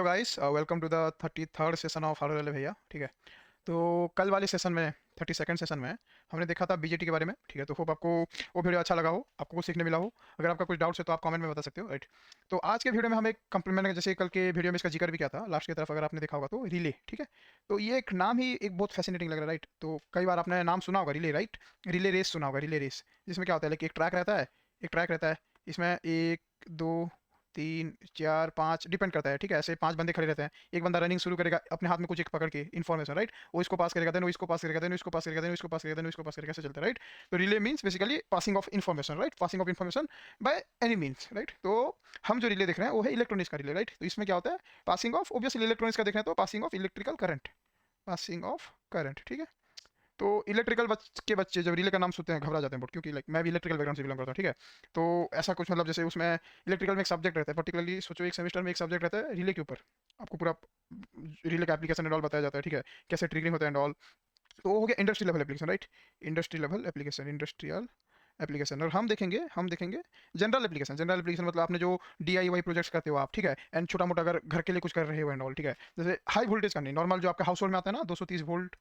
Guys, welcome to the 33rd session of harder relay भैया। ठीक है, तो कल वाले सेशन में 32nd सेशन में हमने देखा था बीजेटी के बारे में। ठीक है, तो होप आपको वो वीडियो अच्छा लगा हो, आपको कुछ सीखने मिला हो। अगर आपका कुछ डाउट्स है तो आप कमेंट में बता सकते हो, राइट। तो आज के वीडियो में हम एक कंप्लीमेंट, जैसे कल के वीडियो में इसका जिक्र भी किया था लास्ट की तरफ, अगर आपने देखा होगा तो रिले। ठीक है, तो ये एक नाम ही एक बहुत फैसिनेटिंग लग रहा है, राइट। तो कई बार आपने नाम सुना होगा रिले, राइट। रिले रेस सुना होगा, रिले रेस, जिसमें क्या होता है, लाइक एक ट्रैक रहता है। इसमें एक, दो, तीन, चार, पाँच, डिपेंड करता है। ठीक है, ऐसे पांच बंदे खड़े रहते हैं। एक बंदा रनिंग शुरू करेगा अपने हाथ में कुछ एक पकड़ के इन्फॉर्मेशन, राइट। वो इसको पास करेगा, देन वो इसको पास करेगा, देन इसको पास करेगा, देन इसको पास करेगा, देन इसको पास करेगा, ऐसे चलता है, राइट। तो relay means basically passing of information, right. Passing of information by any means, right. तो हम जो रिले देख रहे हैं वो है इलेक्ट्रॉनिक्स का रिले, राइट। तो इसमें क्या होता है, पासिंग ऑफ, ऑब्वियसली इलेक्ट्रॉनिक्स का देख रहे हैं तो passing of electrical current, passing of current. ठीक है, तो इलेक्ट्रिकल के बच्चे जब रिले का नाम सुनते हैं घबरा जाते हैं बहुत, क्योंकि लाइक मैं भी इलेक्ट्रिकल बैकग्राउंड से बिलोंग करता हूँ। ठीक है, तो ऐसा कुछ मतलब जैसे उसमें इलेक्ट्रिकल में एक सब्जेक्ट रहता है, पर्टिकुलरली सोचो एक सेमेस्टर में एक सब्जेक्ट रहता है रिले के ऊपर। आपको पूरा रिले का एप्लीकेशन एंड ऑल बताया जाता है। ठीक है, कैसे ट्रिगरिंग होता है एंड ऑल। तो वो हो गया industry level application, right. Industry level application, industrial application. और हम देखेंगे जनरल एप्लीकेशन। जनरल एप्लीकेशन मतलब आपने जो DIY प्रोजेक्ट्स करते हो आप, ठीक है, एंड छोटा मोटा अगर घर के लिए कुछ कर रहे हो एंड ऑल। ठीक है, जैसे हाई वोल्टेज का नहीं, नॉर्मल जो आपका हाउस होल्ड में आता है ना 230 वोल्ट।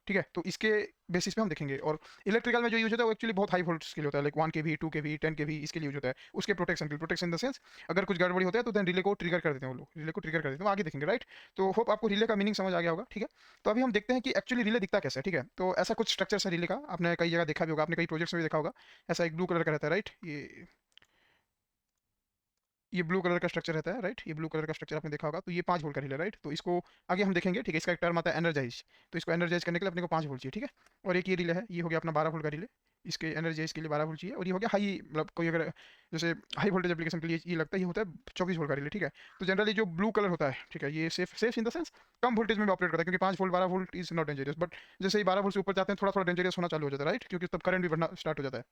ठीक है, तो इसके बेसिस पे हम देखेंगे। और इलेक्ट्रिकल में जो यूज होता है वो एक्चुअली बहुत हाई वोल्टेज के लिए होता है, लाइक 1 kV, 2 kV, 10 kV, इसके लिए यूज होता है। उसके प्रोटेक्शन के लिए, प्रोटेक्शन इन द सेंस अगर कुछ गड़बड़ी होता है तो देन रिले को ट्रिगर कर देते हैं वो लोग, रिले को ट्रिगर कर देते हैं। वो आगे देखेंगे, राइट। तो होप आपको रिले का मीनिंग समझ आ गया होगा। ठीक है, तो अभी हम देखते हैं कि एक्चुअली रिले दिखता कैसे है। ठीक है, तो ऐसा कुछ स्ट्रक्चर है रिले का, आपने कई जगह देखा भी होगा, आपने कई प्रोजेक्ट्स में भी देखा होगा। ऐसा एक ब्लू कलर का रहता है, राइट। ये ब्लू कलर का स्ट्रक्चर रहता है, राइट। ये ब्लू कलर का स्ट्रक्चर आपने देखा होगा। तो ये 5 वोल्ट का रिले, राइट। तो इसको आगे हम देखेंगे। ठीक है, इसका एक टर्म आता है एनर्जाइज। तो इसको एनर्जाइज करने के लिए अपने को 5 वोल्ट चाहिए। ठीक है, और एक ये रिले है, ये हो गया अपना 12 वोल्ट का रिले। इसके एनर्जाइज के लिए 12 वोल्ट चाहिए। और ये हो गया हाई, मतलब कोई अगर जैसे हाई वोल्टेज एप्लीकेशन के लिए ये लगता है, ये होता है 24 वोल्ट का रिले। ठीक है, तो जनरली जो ब्लू कलर होता है, ठीक है, ये safe safe in the sense come voltage में भी ऑपरेट करता है, क्योंकि 5 volt 12 volt is not dangerous. But जैसे ही 12 वोल्ट से ऊपर जाते हैं थोड़ा थोड़ा डेंजरियस होना चालू हो जाता है, राइट, क्योंकि तब करंट भी बढ़ना स्टार्ट हो जाता है।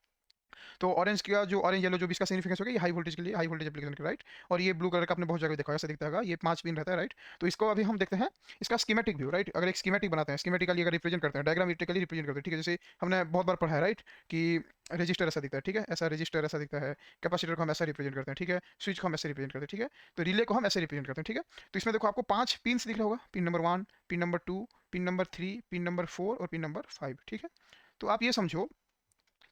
तो ऑरेंज का जो ऑरेंज येलो जो भी इसका सिग्निफिकेंस होगा, ये हाई वोल्टेज के लिए, हाई वोल्टेज एप्लीकेशन के, राइट। और ये ब्लू कलर का आपने बहुत जगह देखा होगा, ऐसा दिखता होगा, ये 5 पिन रहता है, राइट। तो इसको अभी हम देखते हैं इसका स्कीमेटिक व्यू, राइट। अगर एक स्कीमेटिक बनाते हैं, स्कीमेटिकली अगर रिप्रेजेंट करते हैं, डायग्रामेटिकली रिप्रेजेंट करते हैं, ठीक है, जैसे हमने बहुत बार पढ़ा है, राइट, कि रजिस्टर ऐसा दिखता है। ठीक है, ऐसा रजिस्टर ऐसा दिखता है, कैपेसिटर को हम ऐसा रिप्रेजेंट करते हैं। ठीक है, स्विच को हम ऐसे रिप्रेजेंट करते हैं। ठीक है, तो रिले को हम ऐसे रिप्रेजेंट करते हैं। ठीक है, तो इसमें देखो आपको 5 पिन दिख रहा होगा, pin number 1, pin number 2, pin number 3, pin number 4 और पिन नंबर 5। ठीक है, तो आप ये समझो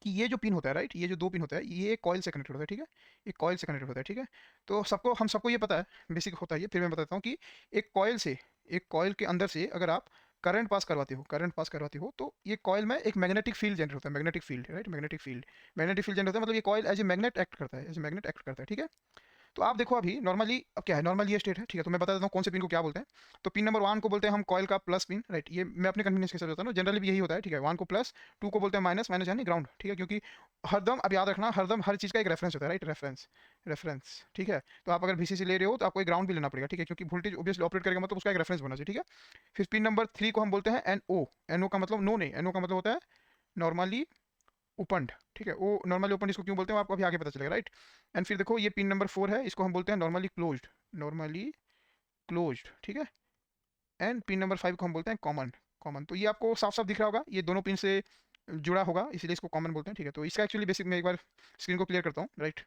कि ये जो पिन होता है, राइट, ये जो 2 पिन होता है, ये कॉइल से कनेक्टेड होता है। ठीक है, ये कॉइल से कनेक्टेड होता है। ठीक है, तो हम सबको ये पता है, बेसिक होता है ये। फिर मैं बताता हूँ कि एक कॉइल से, एक कॉइल के अंदर से अगर आप करंट पास करवाते हो तो ये कॉइल में एक मैग्नेटिक फील्ड जनरेट होता है, magnetic field, right. Magnetic field generate होता है, मतलब ये coil as a magnet act करता है, एज ए मैग्नेट एक्ट करता है। ठीक है, तो आप देखो अभी नॉर्मली अब क्या है, नॉर्मली ये स्टेट है। ठीक है, तो मैं बता देता हूँ कौन से पिन को क्या बोलते हैं। तो पिन नंबर 1 को बोलते हैं हम कॉइल का प्लस पिन, राइट। ये मैं अपने कन्वीनियंस के साथ बताता हूँ, जनरली भी यही होता है। ठीक है, 1 को प्लस, 2 को बोलते हैं माइनस, माइनस यानी ग्राउंड। ठीक है, क्योंकि हरदम अब याद रखना, हरदम हर चीज़ का एक रेफरेंस होता है, राइट, रेफरेंस। ठीक है, तो आप अगर VCC ले रहे हो तो आपको एक ग्राउंड भी लेना पड़ेगा। ठीक है, क्योंकि वोल्टेज ऑब्वियसली ऑपरेट करेगा, मतलब उसका एक रेफरेंस होना चाहिए। ठीक है, फिर पिन नंबर 3 को हम बोलते हैं NO। NO का मतलब नो नहीं, NO का मतलब होता है नॉर्मली ओपनड। ठीक है, वो नॉर्मली ओपन इसको क्यों बोलते हैं वो आपको अभी आगे पता चलेगा, राइट। एंड फिर देखो ये पिन नंबर 4 है, इसको हम बोलते हैं नॉर्मली क्लोज्ड, नॉर्मली क्लोज्ड। ठीक है, एंड पिन नंबर 5 को हम बोलते हैं कॉमन, कॉमन। तो ये आपको साफ साफ दिख रहा होगा, ये दोनों पिन से जुड़ा होगा, इसीलिए इसको कॉमन बोलते हैं। ठीक है, तो इसका एक्चुअली बेसिक मैं एक बार स्क्रीन को क्लियर करता हूँ, राइट।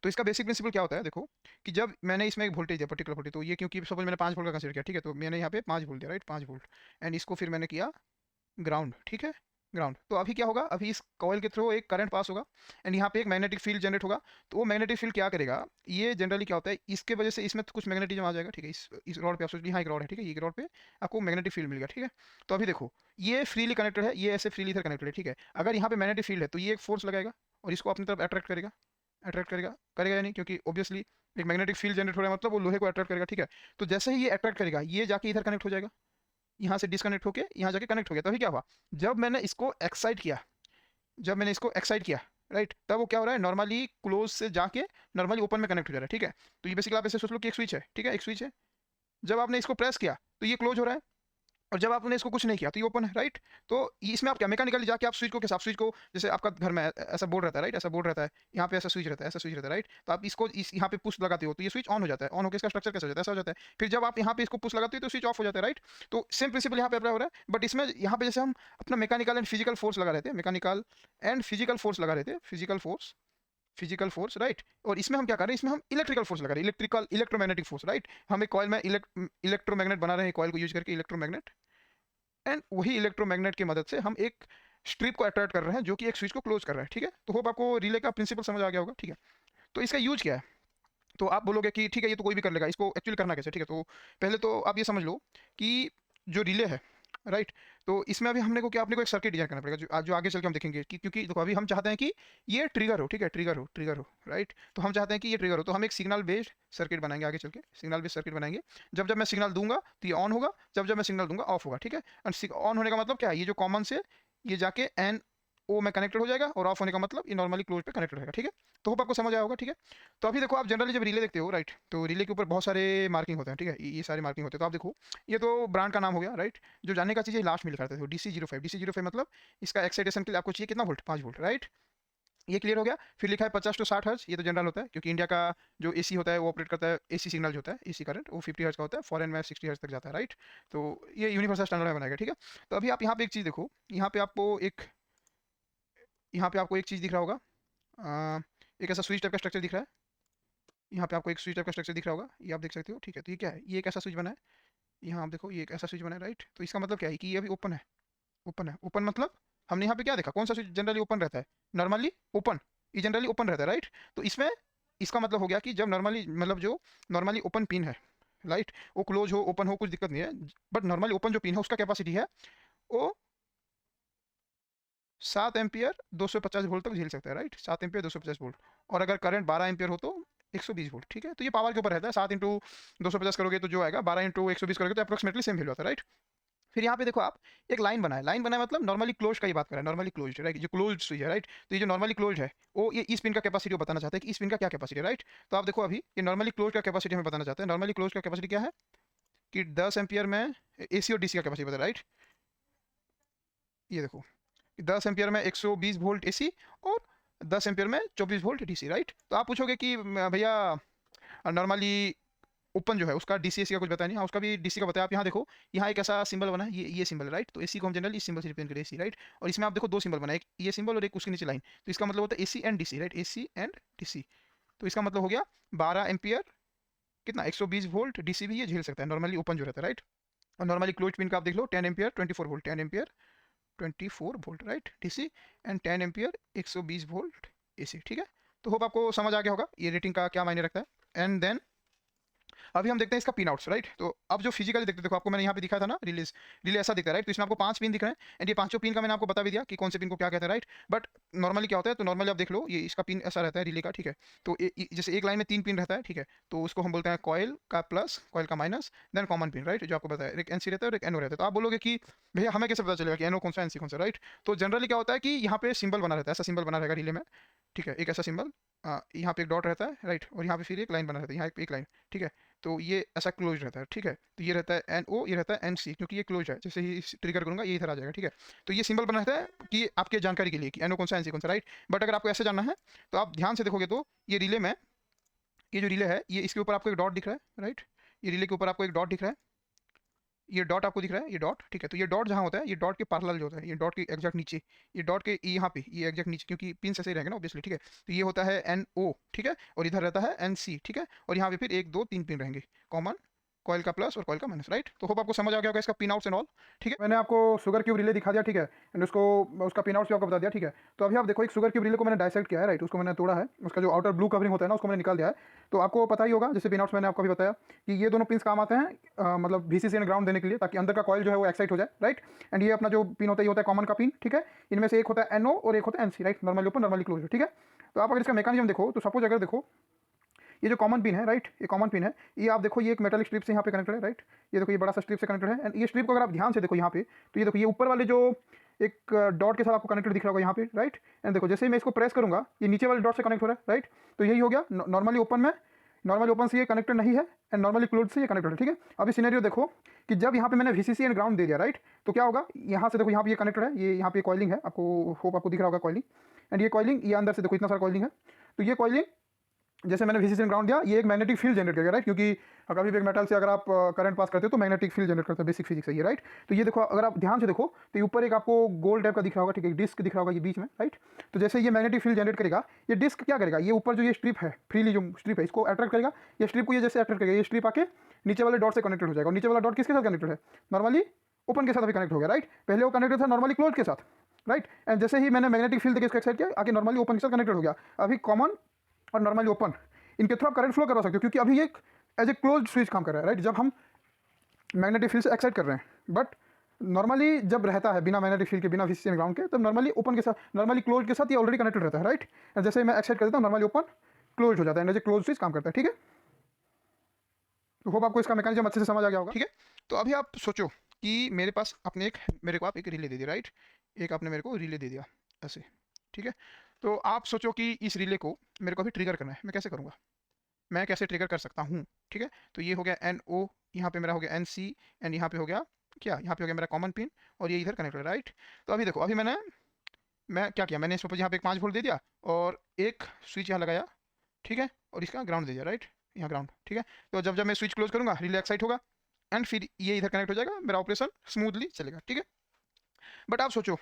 तो इसका बेसिक प्रिंसिपल क्या होता है, देखो कि जब मैंने इसमें एक वोल्टेज दिया, पर्टिकुलर वोल्टेज, तो ये क्योंकि सपोज मैंने 5 वोल्ट का कंसीडर किया। ठीक है, तो मैंने यहाँ पे 5 वोल्ट दिया, राइट, 5 वोल्ट। एंड इसको फिर मैंने किया ग्राउंड। ठीक है, ग्राउंड। तो अभी क्या होगा, अभी इस कॉइल के थ्रू एक करंट पास होगा एंड यहाँ पे एक मैग्नेटिक फील्ड जनरेट होगा। तो वो मैग्नेटिक फील्ड क्या करेगा, ये जनरली क्या होता है, इसके वजह से इसमें कुछ मैग्नेटिज्म आ जाएगा। ठीक है, इस रॉड पे आप सोच लीजिए, हाँ एक रॉड है। ठीक है, ये रॉड पे आपको मैग्नेटिक फील्ड मिलेगा। ठीक है, तो अभी देखो ये फ्रीली कनेक्टेड है, ये ऐसे फ्रीली इधर कनेक्टेड है। ठीक है, अगर यहाँ पे मैग्नेटिक फील्ड है तो ये एक फोर्स लगाएगा और इसको अपनी तरफ अट्रैक्ट करेगा, अट्रैक्ट करेगा, करेगा या नहीं, क्योंकि ऑब्वियसली एक मैग्नेटिक फील्ड जनरेट हो रहा है, मतलब वो लोहे को अट्रैक्ट करेगा। ठीक है, तो जैसे ही ये अट्रैक्ट करेगा ये जाके इधर कनेक्ट हो जाएगा, यहाँ से डिस्कनेक्ट होके यहाँ जाके कनेक्ट हो गया। तभी क्या हुआ, जब मैंने इसको एक्साइट किया, जब मैंने इसको एक्साइट किया, राइट, तब वो क्या हो रहा है, नॉर्मली क्लोज से जाके नॉर्मली ओपन में कनेक्ट हो जा रहा है। ठीक है, तो ये बेसिकली आप ऐसे सोच लो कि एक स्विच है। ठीक है, एक स्विच है, जब आपने इसको प्रेस किया तो ये क्लोज हो रहा है, और जब आपने इसको कुछ नहीं किया तो ये ओपन है, राइट। तो इसमें आप क्या मैकेनिकली जाके आप स्विच को, कैसे आप स्विच को, जैसे आपका घर में ऐसा बोर्ड रहता है, राइट, ऐसा बोर्ड रहता है, यहाँ पे ऐसा स्विच रहता है, ऐसा स्विच रहता है, राइट। तो आप इसको यहाँ पे पुश लगाते हो तो ये स्विच ऑन हो जाता है, ऑन होकर इसका स्ट्रक्चर कैसा हो जाता है, ऐसा हो जाता है। फिर जब आप यहाँ पे इसको पुश लगाते हो तो स्विच ऑफ हो जाता है, राइट। तो सेम प्रिंसिपल यहाँ पे अप्लाई हो रहा है, बट इसमें यहाँ पे जैसे हम अपना मैकेनिकल एंड फिजिकल फोर्स लगा रहे थे, मैकेनिकल एंड फिजिकल फोर्स लगा रहे थे, physical force, physical force, right. और इसमें हम क्या कर रहे हैं, इसमें हम इलेक्ट्रिकल फोर्स लगा रहे हैं, इलेक्ट्रोमैग्नेटिक फोर्स, राइट। हम एक कॉइल में इलेक्ट्रोमैग्नेट बना रहे हैं, कॉइल को यूज करके इलेक्ट्रोमैग्नेट, एंड वही इलेक्ट्रोमैग्नेट की मदद से हम एक स्ट्रिप को अट्रैक्ट कर रहे हैं जो कि एक स्विच को क्लोज कर रहा है, ठीक है। तो होप आपको रिले का प्रिंसिपल समझ आ गया होगा, ठीक है। तो इसका यूज क्या है, तो आप बोलोगे कि ठीक है ये तो कोई भी कर लेगा, इसको एक्चुअली करना कैसे, ठीक है। तो पहले तो आप ये समझ लो कि जो रिले है, राइट, तो इसमें अभी हमने को क्या, अपने को एक सर्किट डिजाइन करना पड़ेगा जो आगे चल के हम देखेंगे कि, क्योंकि देखो अभी हम चाहते हैं कि ये ट्रिगर हो, ठीक है, ट्रिगर हो, राइट। तो हम चाहते हैं कि ये ट्रिगर हो, तो हम एक सिग्नल बेस्ड सर्किट बनाएंगे, आगे चल के सिग्नल बेस्ड सर्किट बनाएंगे। जब जब मैं सिग्नल दूंगा तो ये ऑन होगा, जब जब मैं सिग्नल दूंगा ऑफ होगा, ठीक है। एंड ऑन होने का मतलब क्या है, ये जो कॉमन से ये जाके एन ओ में कनेक्टेड हो जाएगा, और ऑफ होने का मतलब ये नॉर्मली क्लोज पे कनेक्टेड रहेगा, ठीक है। तो होप आपको समझ आया होगा, ठीक है। तो अभी देखो आप जनरली जब रिले देखते हो, राइट, तो रिले के ऊपर बहुत सारे मार्किंग होते हैं, ठीक है, ये सारे मार्किंग होते हैं। तो आप देखो ये तो ब्रांड का नाम हो गया, राइट। जो जानने का चीज़ है लास्ट में लिखा रहता है, DC05 मतलब इसका एक्साइटेशन के लिए आपको चाहिए कितना वोल्ट, 5 वोल्ट, राइट। ये क्लियर हो गया। फिर लिखा है 50 to 60 हर्ट्ज, ये तो जनरल होता है, क्योंकि इंडिया का जो एसी होता है वो ऑपरेट करता है, एसी सिग्नल जो होता है, एसी करंट वो 50 हर्ट्ज का होता है, फॉरेन में 60 हर्ट्ज तक जाता है, राइट। तो ये यूनिवर्सल स्टैंडर्ड में बनाएगा, ठीक है। तो अभी आप यहाँ पे एक चीज़ देखो, यहाँ पे आपको एक यहाँ पे आपको एक चीज़ दिख रहा होगा, एक ऐसा स्विच टाइप का स्ट्रक्चर दिख रहा है। यहाँ पे आपको एक स्विच टाइप का स्ट्रक्चर दिख रहा होगा, ये आप देख सकते हो, ठीक है। तो ये क्या है, ये एक ऐसा स्विच बना है, यहाँ आप देखो ये एक ऐसा स्विच बना है, राइट। तो इसका मतलब क्या है कि ये अभी ओपन है, ओपन मतलब हमने यहाँ पे क्या देखा, कौन सा स्विच जनरली ओपन रहता है, नॉर्मली ओपन, ये जनरली ओपन रहता है, राइट। तो इसमें इसका मतलब हो गया कि जब नॉर्मली मतलब जो नॉर्मली ओपन पिन है, राइट, वो क्लोज हो ओपन हो कुछ दिक्कत नहीं है, बट नॉर्मली ओपन जो पिन है उसका कैपेसिटी है वो 7 एम्पियर 250 वोल्ट तक झेल सकता है, राइट, 7 एम्पियर 250 वोल्ट। और अगर करंट 12 एम्पियर हो तो 120 वोल्ट, ठीक है। तो ये पावर के ऊपर रहता है, 7 इंटू 250 करोगे तो जो आएगा, 12 इंटू 120 करोगे तो अप्रोक्सीमेटली सेम वैल्यू आता है, राइट। फिर यहाँ पे देखो आप एक लाइन बनाए मतलब नॉर्मली क्लोज का ही बात कर रहा है, नॉर्मली क्लोज, राइट, जो क्लोज स्विच है, राइट। तो ये जो नॉर्मली क्लोज है वो ये इस पिन का कैपेसिटी को बताना चाहता है कि इस पिन का क्या कैपेसिटी है, राइट। तो आप देखो अभी ये नॉर्मली क्लोज का कैपेसिटी हमें बताना चाहते हैं, नॉर्मली क्लोज का कैपेसिटी क्या है कि 10 एम्पियर में एसी और डीसी का कैपेसिटी बता, राइट। ये देखो 10 एम्पियर में 120 वोल्ट एसी और 10 एम्पियर में 24 वोल्ट डीसी, राइट। तो आप पूछोगे कि भैया नॉर्मली ओपन जो है उसका डीसी एसी का कुछ बताया नहीं, हाँ उसका भी डीसी का बताया। आप यहाँ देखो, यहाँ एक ऐसा सिंबल बना है, ये सिंबल है, राइट। तो एसी को हम जनरली इस सिंबल से रिप्रेजेंट करें, एसी, राइट। और इसमें आप देखो दो सिंबल बना है, एक ये सिंबल और एक उसके नीचे लाइन, तो इसका मतलब होता है AC and DC, right, AC and DC. तो इसका मतलब हो गया 12 एम्पियर कितना 120 वोल्ट डीसी भी ये झेल सकता है, नॉर्मली ओपन जो रहता है, राइट। और नॉर्मली क्लोज पिन का आप देख लो 10 ampere 24 volt, 10 ampere 24 volt, right, DC, and 10 ampere 120 volt AC, ठीक है। तो होप आपको समझ आ गया होगा ये रेटिंग का क्या मायने रखता है। एंड देन अभी हम देखते हैं इसका पिन आउट्स, राइट। तो अब जो फिजिकली देखते हैं, देखो आपको मैंने यहाँ पे दिखा था ना रिले ऐसा दिखता है, राइट। तो इसमें आपको 5 पिन दिख रहे हैं, एंड ये पांचों पिन का मैंने आपको बता भी दिया कि कौन से पिन को क्या कहते हैं, राइट। बट नॉर्मली क्या होता है, तो नॉर्मली आप देख लो ये इसका पिन ऐसा रहता है रिले का, ठीक है। तो जैसे एक लाइन में 3 पिन रहता है, ठीक है, तो उसको हम बोलते हैं कॉयल का प्लस, कॉयल का minus, then common pin, right, जो आपको बताया एक एनसी रहता है और एक एनओ रहता है। तो आप बोलोगे कि भैया हमें कैसे पता चलेगा कि एनओ कौन सा एनसी कौन सा, राइट। तो जनरली क्या होता है कि यहाँ पे सिंबल बना रहता है, ऐसा सिंबल बना रहेगा रिले में, ठीक है, एक ऐसा सिंबल, यहाँ पे एक डॉट रहता है, राइट, और यहाँ पे फिर एक लाइन बना रहता है, यहाँ एक लाइन, ठीक है। तो ये ऐसा क्लोज रहता है, ठीक है। तो ये रहता है एन ओ, ये रहता है एन सी, क्योंकि ये क्लोज है, जैसे ही ट्रिगर करूंगा ये इधर आ जाएगा, ठीक है। तो ये सिंबल बना रहता है कि आपके जानकारी के लिए कि एन ओ कौन सा एन सी कौन सा, राइट। बट अगर आपको ऐसे जानना है तो आप ध्यान से देखोगे तो ये रिले में, ये जो रिले है ये इसके ऊपर आपको एक डॉट दिख रहा है, राइट। ये रिले के ऊपर आपको एक डॉट दिख रहा है, ये डॉट आपको दिख रहा है, ये डॉट, ठीक है। तो ये डॉट जहाँ होता है, ये डॉट के पैरेलल जो होता है, ये डॉट के एग्जैक्ट नीचे, ये डॉट के यहाँ पे ये एग्जैक्ट नीचे, क्योंकि पिन ऐसे ही रहेंगे ना ऑब्वियसली, ठीक है। तो ये होता है एन ओ, ठीक है, और इधर रहता है एन सी, ठीक है। और यहाँ पे फिर 1 2 3 पिन रहेंगे, कॉमन, कॉयल का प्लस और कॉयल का माइनस, राइट। तो होप आपको समझ आ गया होगा इसका पिन आउट्स एंड ऑल, ठीक है। मैंने आपको शुगर क्यूब रिले दिखा दिया, ठीक है, एंड उसको उसका पिन आउट्स भी आपको बता दिया, ठीक है। तो अभी आप देखो एक शुगर क्यूब रिले को मैंने डाइसेक्ट किया है, राइट, उसको मैंने तोड़ा है, उसका जो आउटर ब्लू कवरिंग होता है ना उसको मैंने निकाल दिया है। तो आपको पता ही होगा, जैसे पिन आउट्स मैंने आपको भी बताया कि ये दोनों पिन्स काम आते हैं मतलब VCC एंड ग्राउंड देने के लिए, ताकि अंदर का कॉयल जो है वो एक्साइट हो जाए, राइट। एंड ये अपना जो पिन होता है ये होता है कॉमन का पिन, ठीक है। इनमें से एक होता है NO और एक होता है NC, right, normally open normally close, ठीक है। तो आप अगर इसका मैकेनिज्म देखो तो सपोज अगर देखो ये जो कॉमन पिन है, राइट, ये कॉमन पिन है, ये आप देखो ये एक मेटालिक स्ट्रिप से यहाँ पे कनेक्टेड है, राइट। ये देखो ये बड़ा सा स्ट्रिप से कनेक्टेड है, एंड ये स्ट्रिप को अगर आप ध्यान से देखो यहाँ पे, तो ये देखो ये ऊपर वाले जो एक डॉट के साथ आपको कनेक्टेड दिख रहा होगा यहाँ पे, राइट। एंड देखो जैसे ही मैं इसको प्रेस करूंगा ये नीचे वाले डॉट से कनेक्ट हो रहा है, राइट। तो यही हो गया नॉर्मली ओपन में, नॉर्मली ओपन से ये कनेक्टेड नहीं है, एंड नॉर्मली क्लोज से ये कनेक्टेड है, ठीक है। अभी सिनेरियो देखो कि जब यहाँ पे मैंने VCC एंड ग्राउंड दे दिया, राइट, तो क्या होगा, यहाँ से देखो यहाँ पे ये कनेक्टेड है, ये यहाँ पे कॉइलिंग है, आपको होप आपको दिख रहा होगा कॉइलिंग, एंड ये कॉइलिंग, ये अंदर से देखो इतना सारा कॉइलिंग है। तो ये कॉइलिंग जैसे मैंने VCC में ग्राउंड दिया, ये एक मैग्नेटिक फील्ड जनरेट करेगा, राइट, क्योंकि कभी भी एक मेटल से अगर आप करंट पास करते हो तो मैग्नेटिक फील्ड जनरेट करता है, बेसिक फिजिक्स है ये, राइट। तो ये देखो, अगर आप ध्यान से देखो तो ये ऊपर एक आपको गोल टाइप का दिख रहा होगा, ठीक है, डिस्क दिख रहा होगा ये बीच में, राइट। तो जैसे ये मैग्नेटिक फील्ड जनरेट करेगा, ये डिस्क क्या करेगा, ये ऊपर जो ये स्ट्रिप है, फ्रीली जो स्ट्रिप है, इसको अट्रैक्ट करेगा। ये स्ट्रिप को ये जैसे अट्रैक्ट करेगा, ये स्ट्रिप आके नीचे वाले डॉट से कनेक्टेड हो जाएगा, और नीचे वाला डॉट किसके साथ कनेक्टेड है, नॉर्मली ओपन के साथ अभी कनेक्ट हो गया, राइट। पहले वो कनेक्टेड था नॉर्मली क्लोज के साथ, राइट। एंड जैसे ही मैंने मैग्नेटिक फील्ड इसको एक्साइट किया, आके नॉर्मली ओपन के साथ कनेक्टेड हो गया। अभी कॉमन और नॉर्मली ओपन, इनके थ्रू आप करंट फ्लो करवा सकते हो, क्योंकि अभी ये एज ए क्लोज स्विच काम कर रहा है, राइट। जब हम मैग्नेटिक फील्ड से एक्साइट कर रहे हैं, बट नॉर्मली जब रहता है बिना मैग्नेटिक फील्ड के, बिना VCC ग्राउंड के, तब नॉर्मली ओपन के साथ, नॉर्मली क्लोज के साथ ये ऑलरेडी कनेक्टेड रहता है, राइट। जैसे मैं एक्साइट कर देता हूँ, नॉर्मली ओपन क्लोज हो जाता है, एज ए क्लोज स्विच काम करता है, ठीक है। तो होप आपको इसका मैकेनिज्म अच्छे से समझ आ गया होगा, ठीक है। तो अभी आप सोचो कि मेरे पास आपने एक, मेरे को आप एक रिले दे दिया, राइट, एक आपने मेरे को रिले दे दिया ऐसे, ठीक है। तो आप सोचो कि इस रिले को मेरे को अभी ट्रिगर करना है, मैं कैसे करूँगा, मैं कैसे ट्रिगर कर सकता हूँ, ठीक है। तो ये हो गया NO, यहाँ पे मेरा हो गया NC, एंड यहाँ पे हो गया क्या, यहाँ पे हो गया मेरा कॉमन पिन, और ये इधर कनेक्ट है, राइट। तो अभी देखो, अभी मैं क्या किया, मैंने इस ऊपर यहाँ पे एक 5 वोल्ट दे दिया, और एक स्विच यहाँ लगाया, ठीक है, और इसका ग्राउंड दे दिया, राइट, यहाँ ग्राउंड, ठीक है। तो जब जब मैं स्विच क्लोज करूँगा, रिले एक्साइट होगा, एंड फिर ये इधर कनेक्ट हो जाएगा, मेरा ऑपरेशन स्मूथली चलेगा, ठीक है। बट आप सोचो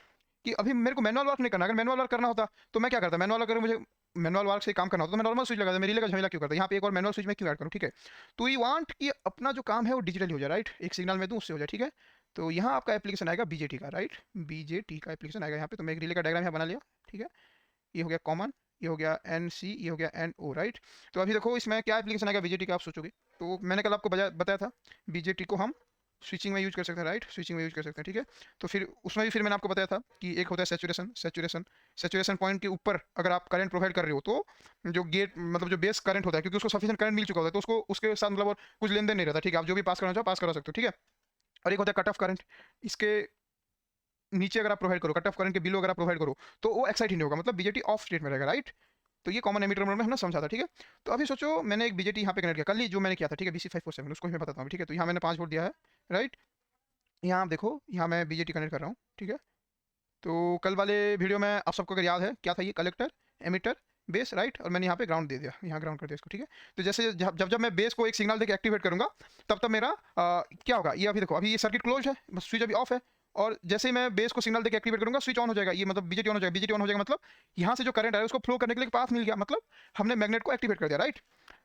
कि अभी मेरे को मैनुअल वर्क नहीं करना, अगर मैनुअल वर्क करना होता तो मैं क्या करता, मैनुअल अगर मुझे मैनुअल वर्क से काम करना होता तो मैं नॉर्मल स्विच लगाता, मेरी रिले का झमेला क्यों करता, यहाँ पे एक और मैनुअल स्विच मैं क्यों ऐड करूँ, ठीक है। तो यू वांट कि अपना जो काम है वो डिजिटली हो जाए, राइट, एक सिग्नल में दूँ उससे हो जाए, ठीक है। तो यहाँ आपका एप्लीकेशन आएगा BJT का, राइट, BJT का एप्लीकेशन आएगा यहाँ पे। तो मैं एक रिले का डायग्राम यहाँ बना लिया, ठीक है। ये हो गया कॉमन, ये हो गया NC, ये हो गया NO, राइट। तो अभी देखो इसमें क्या एप्लीकेशन आएगा BJT का, आप सोचोगे। तो मैंने कल आपको बताया था BJT को हम स्विचिंग में यूज कर सकते हैं, राइट, स्विचिंग में यूज कर सकते हैं, ठीक है। तो फिर उसमें भी फिर मैंने आपको बताया था कि एक होता है सेचुरेशन पॉइंट के ऊपर अगर आप करंट प्रोवाइड कर रहे हो तो जो गेट मतलब जो बेस करंट होता है, क्योंकि उसको सफिशिएंट करंट मिल चुका होता है, तो उसको उसके साथ मतलब और कुछ लेन देन नहीं रहता, ठीक है। आप जो भी पास करना चाहो पास करा सकते हो, ठीक है। और एक होता है कट ऑफ करंट, इसके नीचे अगर आप प्रोवाइड करो, कट ऑफ करंट के बिलो अगर आप प्रोवाइड करो तो वो एक्साइट ही नहीं होगा, मतलब BJT ऑफ स्टेट में रहेगा, राइट। तो ये कॉमन एमिटर मोड में हमने समझा था, ठीक है। तो अभी सोचो मैंने एक BJT यहाँ पे कनेक्ट किया, कल ही जो मैंने किया था, ठीक है, BC547, उसको मैं बताता हूँ, ठीक है। तो यहाँ मैंने 5 वोल्ट दिया है, राइट। यहाँ आप देखो, यहाँ मैं BJT कनेक्ट कर रहा हूँ, ठीक है। तो कल वाले वीडियो में आप सबको अगर याद है क्या था, ये कलेक्टर, एमिटर, बेस, राइट, और मैंने यहाँ पे ग्राउंड दे दिया, यहाँ ग्राउंड कर दिया इसको, ठीक है। तो जैसे जब जब मैं बेस को एक सिग्नल देकर एक्टिवेट करूँगा तब तब मेरा क्या होगा, ये अभी देखो, अभी ये सर्किट क्लोज है, बस स्विच अभी ऑफ है, और जैसे ही मैं बेस को सिग्नल देकर एक्टिवेट करूँगा स्विच ऑन हो जाएगा, ये मतलब BJT ऑन हो जाएगा। BJT ऑन हो जाएगा मतलब यहाँ से जो करंट है उसको फ्लो करने के लिए पाथ मिल गया, मतलब हमने मैग्नेट को एक्टिवेट कर दिया, राइट।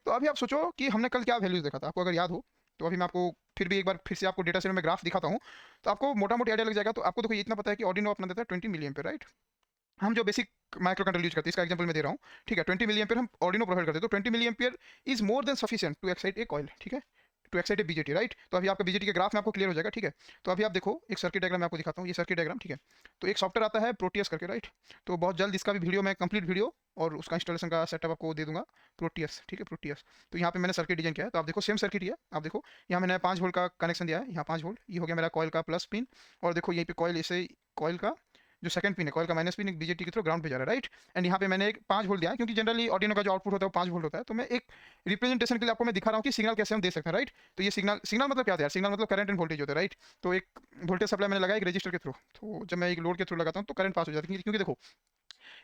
तो अभी आप सोचो कि हमने कल क्या वैल्यूज देखा था, आपको अगर याद हो तो अभी मैं आपको फिर भी एक बार फिर से आपको डेटा सेट में ग्राफ दिखाता हूँ, तो आपको मोटा मोटी आइडिया लग जाएगा। तो आपको देखो ये इतना पता है कि ऑर्डिनो अपना देता है 20 मिली एम्पीयर, राइट। हम जो बेसिक माइक्रो कंट्रोल यूज करते हैं, इसका एग्जांपल मैं दे रहा हूँ, ठीक है, 20 मिली एम्पीयर हम ऑर्डिनो प्रोवाइड करते हैं, तो 20 milli ampere is more than sufficient to excite a coil, ठीक है, to excite a BJT, right. तो अभी आपका BJT के ग्राफ में आपको क्लियर हो जाएगा, ठीक है। तो अभी आप देखो एक सर्किट डायग्राम मैं आपको दिखाता हूँ, ये सर्किट डायग्राम, ठीक है। तो एक सॉफ्टवेयर आता है प्रोटियस करके, राइट। तो बहुत जल्द इसका भी वीडियो मैं कंप्लीट वीडियो और उसका इंस्टॉलेशन का सेटअप आपको दे दूंगा, प्रोटियस, ठीक है, प्रोटियस। तो यहाँ पे मैंने सर्किट डिजाइन किया है, तो आप देखो सेम सर्किट ही है, आप देखो यहाँ मैंने 5 वोल्ट का कनेक्शन दिया है, यहाँ 5 वोल्ट, ये हो गया मेरा कॉइल का प्लस पिन, और देखो यहीं पे कॉइल ऐसे, कॉइल का जो सेकंड पिन है, कॉइल का माइनस पिन एक BJT के थ्रू ग्राउंड पे जा रहा है, राइट। एंड यहाँ पे मैंने एक 5 वोल्ट दिया है, क्योंकि जनरली ऑर्डिनो का जो आउटपुट होता है वो 5 वोल्ट होता है। तो मैं एक रिप्रेजेंटेशन के लिए आपको मैं दिखा रहा हूँ कि सिग्नल कैसे हम दे सकते हैं, राइट। तो ये सिग्नल, सिग्नल मतलब क्या था यार, सिग्नल मतलब करंट एंड वोल्टेज होता है, राइट। तो एक वोल्टेज सप्लाई मैंने लगाया एक रजिस्टर के थ्रू, तो जब मैं एक लोड के थ्रू लगाता हूँ तो करंट पास हो जाता है, क्योंकि देखो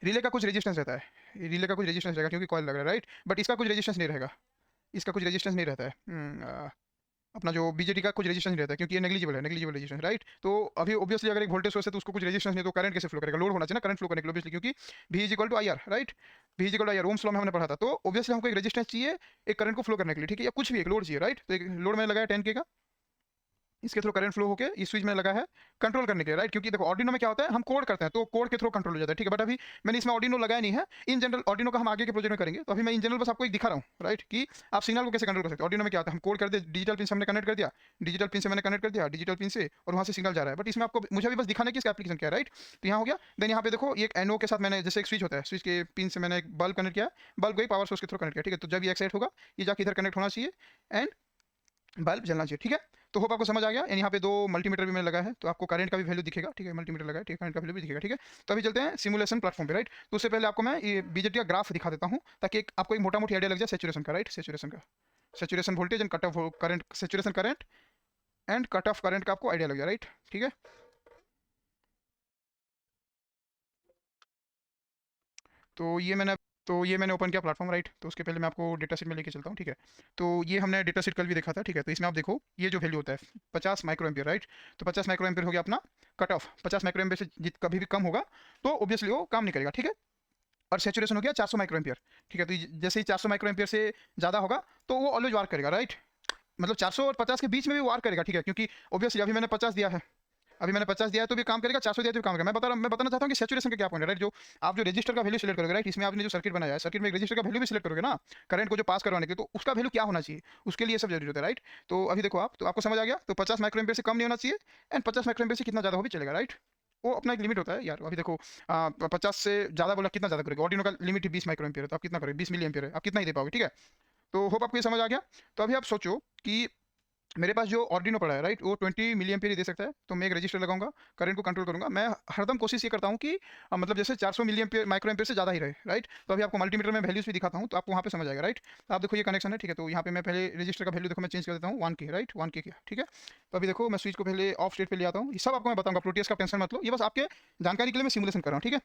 रिले का कुछ रेजिस्टेंस रहता है, रिले का कुछ रेजिस्टेंस रहेगा क्योंकि कॉइल लग रहा है, राइट। बट इसका कुछ रेजिस्टेंस नहीं रहेगा, इसका कुछ रेजिस्टेंस नहीं रहता है, अपना जो BJT का कुछ रेजिस्टेंस नहीं रहता है, क्योंकि ये नेग्लिजिबल रेजिस्टेंस, राइट। तो अभी ऑब्वियसली अगर एक वोल्टेज सोर्स है तो उसको कुछ रेजिस्टेंस नहीं, तो करंट कैसे फ्लो करेगा, लोड होना चाहिए ना करंट फ्लो करने के लिए, ऑब्वियसली, क्योंकि V is equal to IR, right. V is equal to IR Ohm's law में हमने पढ़ा था। तो ऑब्वियसली हमको एक रेजिस्टेंस चाहिए एक करंट को फ्लो करने के लिए, ठीक है, या कुछ भी एक लोड चाहिए, राइट। तो एक लोड में लगाया 10K का, इसके थ्रू करंट फ्लो होकर इस स्विच में लगा है कंट्रोल करने के लिए, राइट। क्योंकि देखो ऑर्डिनो में क्या होता है, हम कोड करते हैं तो कोड के थ्रू कंट्रोल हो जाता है, ठीक है। बट अभी मैंने इसमें ऑर्डिनो लगाया नहीं है, इन जनरल ऑर्डिनो का हम आगे के प्रोजेक्ट में करेंगे। तो अभी मैं इन जनरल बस आपको एक दिखा रहा हूँ, राइट, कि आप सिग्नल को कैसे कंट्रोल कर सकते हैं। ऑर्डिनो में क्या होता है, हम कोड कर दे, डिजिटल पिन से हमने कनेक्ट कर दिया, डिजिटल पिन से मैंने कनेक्ट कर दिया, डिजिटल पिन से, और वहाँ से सिग्नल जा रहा है। बट इसमें आपको मुझे भी बस दिखाने की इसका एप्लीकेशन क्या है, राइट। तो यहाँ हो गया। देन यहाँ पे देखो ये एक NO के साथ मैंने जैसे एक स्विच होता है, स्विच के पिन से मैंने एक बल्ब कनेक्ट किया, बल्ब गई पावर सोर्स के थ्रू कनेक्ट किया, ठीक है। तो जब ये एक्साइट होगा ये जाके इधर कनेक्ट होना चाहिए एंड बल्ब जलना चाहिए, ठीक है। तो होप आपको समझ आ गया। एंड यहाँ पे 2 मल्टीमीटर भी मैंने लगा है, तो आपको करंट का भी वैल्यू दिखेगा, ठीक है, मल्टीमीटर लगा है, ठीक है, करंट का वैल्यू भी दिखेगा, ठीक है। तो अभी चलते हैं सिमुलेशन प्लेटफॉर्म पे, राइट। तो उससे पहले आपको मैं ये BJT का ग्राफ दिखा देता हूँ, ताकि आपको एक मोटा मोटी आइडिया लग जाए सेचुरेशन का, राइट, सेचुरेशन का, saturation voltage and cut off current, saturation current and cut off current का आपको आइडिया लग जाए, राइट, ठीक है। तो ये मैंने तो ये मैंने ओपन किया प्लेटफॉर्म, राइट। तो उसके पहले मैं आपको डेटा शीट में लेके चलता हूँ, ठीक है। तो ये हमने डेटा शीट कल भी देखा था, ठीक है। तो इसमें आप देखो ये जो वैल्यू होता है 50 माइक्रो एम्पियर, राइट। तो 50 माइक्रो एम्पियर हो गया अपना कट ऑफ। 50 माइक्रो एम्पियर से जित कभी भी कम होगा तो ऑब्वियसली वो काम नहीं करेगा, ठीक है। और सेचुरेशन हो गया 400 माइक्रो एम्पियर, ठीक है। तो जैसे ही 400 माइक्रो एम्पियर से ज़्यादा होगा तो वो ऑलवेज वार्क करेगा, राइट। मतलब 400 और 50 के बीच में भी वार्क करेगा, ठीक है। क्योंकि ऑब्वियसली अभी मैंने 50 दिया है, अभी मैंने 50 दिया है तो भी काम करेगा, 400 दिया तो भी काम करेगा। मैं बताना चाहता हूँ कि सैचुरेशन का क्या पॉइंट है, राइट। जो आप जो रजिस्टर का वैल्यू सिलेक्ट करोगे, राइट, इसमें आपने जो सर्किट बनाया है, सर्किट में एक रजिस्टर का वैल्यू भी सिलेक्ट करोगे ना, करंट को जो पास करवाने के लिए, तो उसका वैल्यू क्या होना चाहिए, उसके लिए सब जरूरी होता है, राइट। तो अभी देखो आप, तो आपको समझ आ गया। तो 50 माइक्रो एम्पियर से कम नहीं होना चाहिए, एंड 50 माइक्रो एम्पियर से कितना ज़्यादा हो भी चलेगा, राइट। वो अपना एक लिमिट होता है यार। अभी देखो 50 से ज़्यादा बोला, कितना ज़्यादा करेगा, ऑर्डिनो का लिमिट 20 माइक्रो एम्पियर है, तो आप कितना करोगे, 20 मिली एम्पियर है, आप कितना ही दे पाओगे, ठीक है। तो होप आपको ये समझ आ गया। तो अभी आप सोचो कि मेरे पास जो ऑर्डिनो पड़ा है, राइट, वो 20 मिली एम्पियर ही दे सकता है। तो मैं एक रजिस्टर लगाऊंगा, करंट को कंट्रोल करूंगा। मैं हरदम कोशिश ये करता हूँ कि मतलब जैसे 400 मिली एम्पियर माइक्रो एम्पियर से ज़्यादा ही रहे, राइट। तो अभी आपको मल्टीमीटर में वैल्यूज भी दिखाता हूँ, तो आपको वहाँ पे समझ आएगा, राइट। तो आप देखो ये कनेक्शन है, ठीक है। तो यहाँ पे मैं पहले रजिस्टर का वैल्यू देखो मैं चेंज कर देता हूँ 1K, राइट, 1K किया, ठीक है। तो अभी देखो मैं स्विच को पहले ऑफ स्टेट पे ले आता हूँ। ये सब आपको मैं बताऊंगा, प्रोटीएस का टेंशन मत लो, ये बस आपके जानकारी के लिए मैं सिमुलेशन कर रहा हूँ, ठीक है।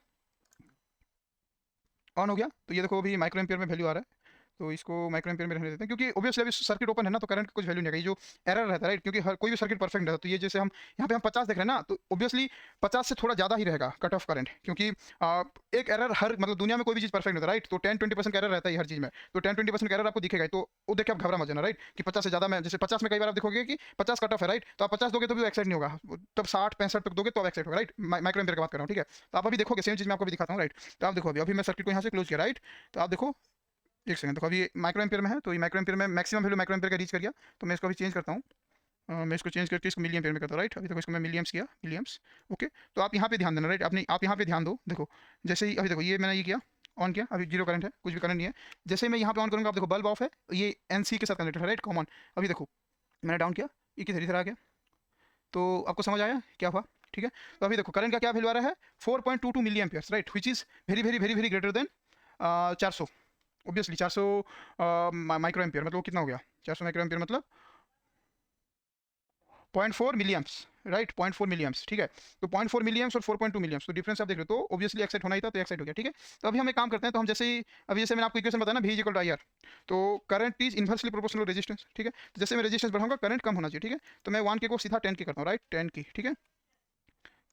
ऑन हो गया। तो ये देखो अभी माइक्रो एम्पियर में वैल्यू आ रहा है। तो इसको माइक्रो एम्पियर में रहने देते हैं, क्योंकि ऑब्वियसली अभी सर्किट ओपन है ना, तो करंट की कुछ वैल्यू नहीं है। ये जो एरर रहता है, राइट, क्योंकि हर कोई भी सर्किट परफेक्ट रहता है। तो ये जैसे हम यहाँ पे हम 50 देख रहे हैं ना, तो ऑब्वियसली 50 से थोड़ा ज़्यादा ही रहेगा कट ऑफ करंट, क्योंकि एक एरर हर मतलब दुनिया में कोई भी चीज़ परफेक्ट नहीं होता, राइट। तो 10-20% का एरर रहता है हर चीज़ में। तो 10-20% का एरर आपको दिखेगा ही, तो वो देख के आप घबरा मत जाना, राइट, कि 50 से ज़्यादा में, जैसे 50 में कई बार आप देखोगे कि 50 कट ऑफ है, राइट। तो आप 50 दोगे तो भी एक्साइट नहीं होगा, तब 60-65 तक दोगे तो एक्साइट होगा, राइट। माइक्रो एम्पियर की बात कर रहा हूँ, ठीक है। तो आप अभी देखोगे सेम चीज़ मैं आपको भी दिखाता हूँ, राइट। तो आप देखो अभी मैं सर्किट को यहाँ से क्लोज किया, राइट। तो आप देखो एक सेकंड, देखो अभी माइक्रो एम्पियर में है, तो ये माइक्रो एम्पियर में मैक्सिमम वैल्यू माइक्रो एम्पियर का रीच कर गया। तो मैं इसको अभी चेंज करता हूँ, मैं इसको चेंज करके इसको मिली एम्पियर में करता हूँ, राइट। अभी देखो इसको मैं मिलियम्स किया, मिलियम्स, ओके। तो आप यहाँ पे ध्यान देना, राइट, अपनी आप यहाँ पे ध्यान दो। देखो जैसे ही अभी देखो ये मैंने ये किया, ऑन किया, अभी जीरो करंट है, कुछ भी करंट नहीं है। जैसे ही मैं यहाँ पे ऑन करूँगा, आप देखो बल्ब ऑफ है, ये NC के साथ कनेक्टेड है, राइट, कॉमन। अभी देखो मैंने डाउन किया, ये किस तरह आ गया, तो आपको समझ आया क्या हुआ, ठीक है। तो अभी देखो करंट का क्या वैल्यू आ रहा है, 4.22 milli amperes, right, which is very very very very greater than 400। Obviously 400 micro ampere मतलब वो कितना हो गया, 400 माइक्रो एम्पियर मतलब 0.4 मिलियम्स, राइट, 0.4 मिलियम्स, ठीक है। तो 0.4 मिलियम्स और 4.2 मिलियम्स, तो डिफरेंस आप देख रहे हो, तो ऑब्वियसली एक्साइट होना ही था, तो एक्साइट हो गया, ठीक है। तो अभी हम एक काम करते हैं, तो हम जैसे ही अभी जैसे मैंने आपको इक्वेशन बताया ना, V इक्वल टू IR, तो current is inversely proportional resistance, ठीक है। तो जैसे मैं रेजिस्टेंस बढ़ाऊंगा करंट कम होना चाहिए, ठीक है। तो मैं 1K को सीधा 10K करता हूँ, राइट, 10K, ठीक है।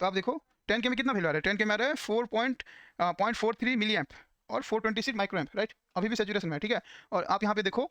तो आप देखो 10K में कितना वैल्यू आ रहा है, 10K में आ रहा है 4.43 मिली एम्प और 426 माइक्रो एम्प, राइट। अभी भी सेचुरेशन में है, ठीक है। और आप यहाँ पे देखो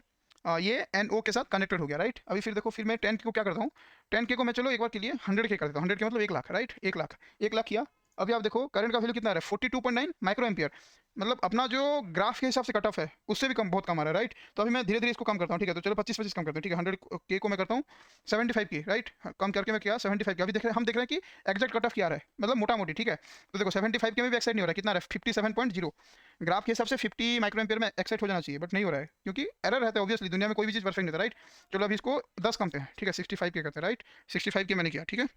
ये NO के साथ कनेक्टेड हो गया, राइट। अभी फिर देखो फिर मैं 10K को क्या करता हूँ, 10K को मैं चलो एक बार के लिए 100K कर देता हूँ। 100K मतलब 1 लाख, राइट, 1 लाख किया। अभी आप देखो करंट का वैल्यू कितना आ रहा है, 42.9 माइक्रो एम्पियर। मतलब अपना जो ग्राफ के हिसाब से कट ऑफ है उससे भी कम, बहुत कम आ रहा है, राइट। तो अभी मैं धीरे धीरे इसको कम करता हूँ, ठीक है। तो चलो 25-25 कम करते हैं, ठीक है। 100K को मैं करता हूँ 75K, राइट, कम करके मैं किया 75K। अभी हम देख रहे हैं कि एग्जैक्ट कट ऑफ क्या आ रहा है, मतलब मोटा मोटी, ठीक है। तो देखो 75K में भी एक्साइट नहीं हो रहा है, कितना आ रहा है 57.0। ग्राफ के हिसाब से 50 माइक्रो एम्पियर में एक्साइट हो जाना चाहिए, बट नहीं हो रहा है, क्योंकि एरर रहता है, ऑब्वियसली दुनिया में कोई भी चीज़ परफेक्ट नहीं होता, राइट। चलो अभी इसको 10 करते हैं, ठीक है, 65K करते हैं, राइट। 65K मैंने किया, ठीक है।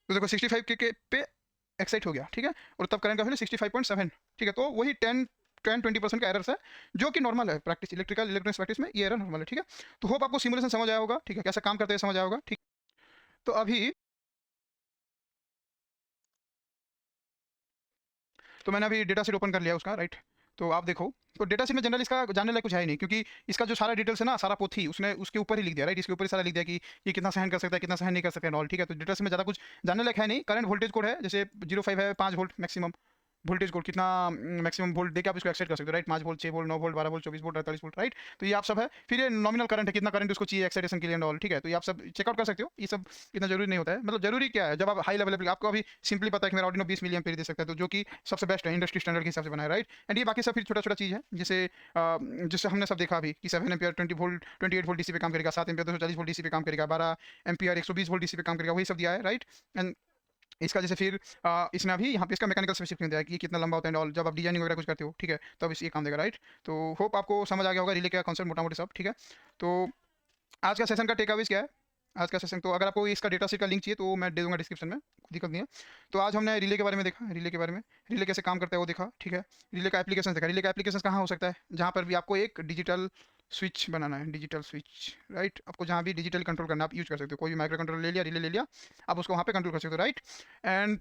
तो देखो 65K पे एक्साइट हो गया, ठीक है। और तब करंट का वैल्यू 65.7, ठीक है। तो वही 10-20% का एरर्स है, जो कि नॉर्मल है प्रैक्टिस, इलेक्ट्रॉनिक्स प्रैक्टिस में ये एरर नॉर्मल है, ठीक है। तो होप आपको सिमुलेशन समझ आया होगा, ठीक है, कैसे काम करते हैं समझ आया होगा, ठीक। तो अभी तो मैंने अभी डेटा सेट ओपन कर लिया उसका, राइट। तो आप देखो, तो डेटा सेट में जनरल इसका जानने लायक कुछ है ही नहीं, क्योंकि इसका जो सारा डिटेल्स है ना, सारा पोथी उसने उसके ऊपर ही लिख दिया, राइट। इसके ऊपर ही सारा लिख दिया कि ये कितना सहन कर सकता है, कितना सहन नहीं कर सकता है, ऑल, ठीक है। तो डेटा सेट में ज़्यादा कुछ जानने लायक है नहीं। करंट वोल्टेज कोड है, जैसे 0.5 है, 5 वोल्ट मैक्सिमम वोल्टेज कोड, कितना मैक्सिमम वोल्ट देके आप इसको एक्सेट कर सकते हो, right. 5 volt, 6 volt, 9 volt, 12 volt, 24 volt, 48 volt, right. तो ये आप सब है। फिर ये नॉमिनल करंट है, कितना करंट उसको चाहिए एक्साइटेशन के लिए, ऑल, ठीक है। तो ये आप सब चेकआउट कर सकते हो, ये सब इतना जरूरी नहीं होता है। मतलब जरूरी क्या है, जब आप हाई लेवल पर, आपको अभी सिंपली पता है कि मेरा ऑर्डिनो 20 मिली एम्पीयर दे सकता है, तो जो कि सबसे बेस्ट है, इंडस्ट्री स्टैंडर्ड के हिसाब से बना है, राइट। एंड ये बाकी सब फिर छोटा छोटा चीज़ है, जैसे जैसे हमने सब देखा अभी कि 7 एम्पीयर 20 वोल्ट 28 वोल्ट DC पे काम करेगा, 7 एम्पीयर 240 वोल्ट DC पे काम करेगा, 12 एम्पीयर 120 वोल्ट DC पे काम करेगा, वही सब दिया है, राइट। एंड इसका जैसे फिर इसने अभी यहाँ पे इसका मैकेनिकल स्पेसिफिकेशन दिया है कि कितना लंबा होता है, और जब आप डिजाइनिंग वगैरह कुछ करते हो, ठीक है, तब इस ये काम देगा, राइट। तो होप आपको समझ आ गया होगा रिले का कॉन्सेप्ट मोटा मोटी सब, ठीक है। तो आज का सेशन का टेक अवेज क्या है, आज का सेशन, तो अगर आपको इसका डेटा शीट का लिंक चाहिए तो मैं दे दूंगा डिस्क्रिप्शन में, दिक्कत नहीं है। तो आज हमने रिले के बारे में देखा, रिले के बारे में, रिले कैसे काम करता है वो देखा, ठीक है। रिले का एप्लीकेशन देखा, रिले का एप्लीकेशन कहाँ हो सकता है, जहाँ पर भी आपको एक डिजिटल स्विच बनाना है, डिजिटल स्विच, राइट। आपको जहाँ भी डिजिटल कंट्रोल करना आप यूज कर सकते हो, कोई भी माइक्रो कंट्रोल ले लिया, रिले ले लिया, आप उसको वहाँ पे कंट्रोल कर सकते हो, राइट। एंड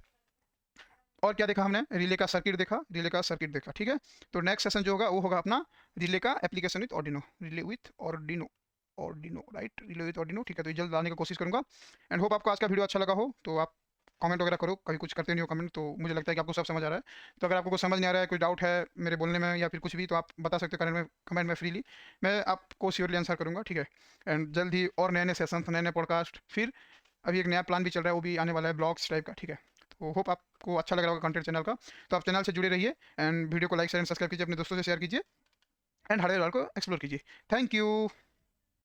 और क्या देखा हमने, रिले का सर्किट देखा, रिले का सर्किट देखा, ठीक है। तो नेक्स्ट सेशन जो होगा वो होगा अपना रिले का application with Arduino, relay with Arduino, Arduino right, relay with Arduino, ठीक है। तो ये जल्द लाने की कोशिश करूंगा। एंड होप आपको आज का वीडियो अच्छा लगा हो। तो आप कमेंट वगैरह करो, कभी कुछ करते नहीं हो कमेंट, तो मुझे लगता है कि आपको सब समझ आ रहा है। तो अगर आपको कुछ समझ नहीं आ रहा है, कोई डाउट है मेरे बोलने में या फिर कुछ भी, तो आप बता सकते हो कमेंट में फ्रीली, मैं आपको श्योरली आंसर करूंगा, ठीक है। एंड जल्द ही और नए नए सेशन, नए नए पॉडकास्ट, फिर अभी एक नया प्लान भी चल रहा है, वो भी आने वाला है ब्लॉग्स टाइप का, ठीक है। तो होप आपको अच्छा लग रहा होगा कंटेंट चैनल का। तो आप चैनल से जुड़े रहिए एंड वीडियो को लाइक शेयर एंड सब्सक्राइब कीजिए, अपने दोस्तों से शेयर कीजिए एंड हार्डवेयर को एक्सप्लोर कीजिए। Thank you.